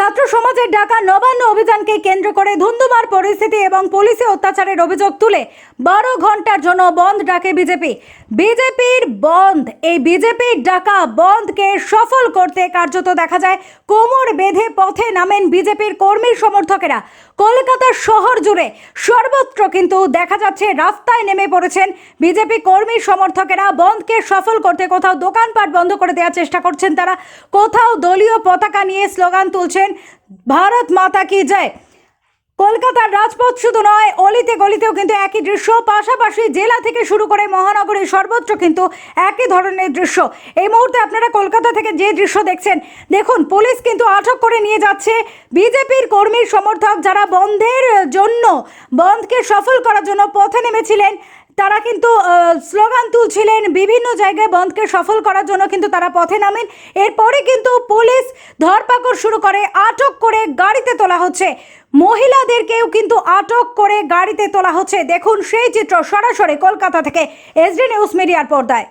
ছাত্র সমাজের ডাকা নবান্ন অভিযানকে কেন্দ্র করে ধুন্ধুমার পরিস্থিতি এবং পুলিশে অত্যাচারের অভিযোগ তুলে 12 ঘন্টার জন্য বন্ধ ডাকে বিজেপির বন্ধ। এই বিজেপির ডাকা বন্ধকে সফল করতে কার্যত দেখা যায় কোমর বেঁধে পথে নামেন বিজেপির কর্মী সমর্থকেরা। কলকাতা শহর জুড়ে সর্বত্র কিন্তু দেখা যাচ্ছে রাস্তায় নেমে পড়েছেন বিজেপি কর্মী সমর্থকেরা। বন্ধকে সফল করতে কোথাও দোকানপাট বন্ধ করে দেওয়ার চেষ্টা করছেন তারা, কোথাও দলীয় পতাকা নিয়ে স্লোগান তুলছেন ভারত মাতা কি জয়। কলকাতার রাজপথ শুধু নয়, অলিতে গলিতেও কিন্তু একই দৃশ্য। পাশাপাশি জেলা থেকে শুরু করে মহানগরীর সর্বত্র কিন্তু একই ধরনের দৃশ্য। এই মুহূর্তে আপনারা কলকাতা থেকে যে দৃশ্য দেখছেন, দেখুন পুলিশ কিন্তু আটক করে নিয়ে যাচ্ছে বিজেপির কর্মী সমর্থক যারা বন্ধের জন্য, বন্ধকে সফল করার জন্য পথে নেমেছিলেন। তারা কিন্তু স্লোগান তুলছিলেন, বিভিন্ন জায়গায় বন্ধকে সফল করার জন্য কিন্তু তারা পথে নামেন। এরপরে কিন্তু পুলিশ ধরপাকড় শুরু করে, আটক করে গাড়িতে তোলা হচ্ছে। মহিলাদেরকেও কিন্তু আটক করে গাড়িতে তোলা হচ্ছে। দেখুন সেই চিত্র সরাসরি কলকাতা থেকে এসডি নিউজ মিডিয়ার পর্দায়।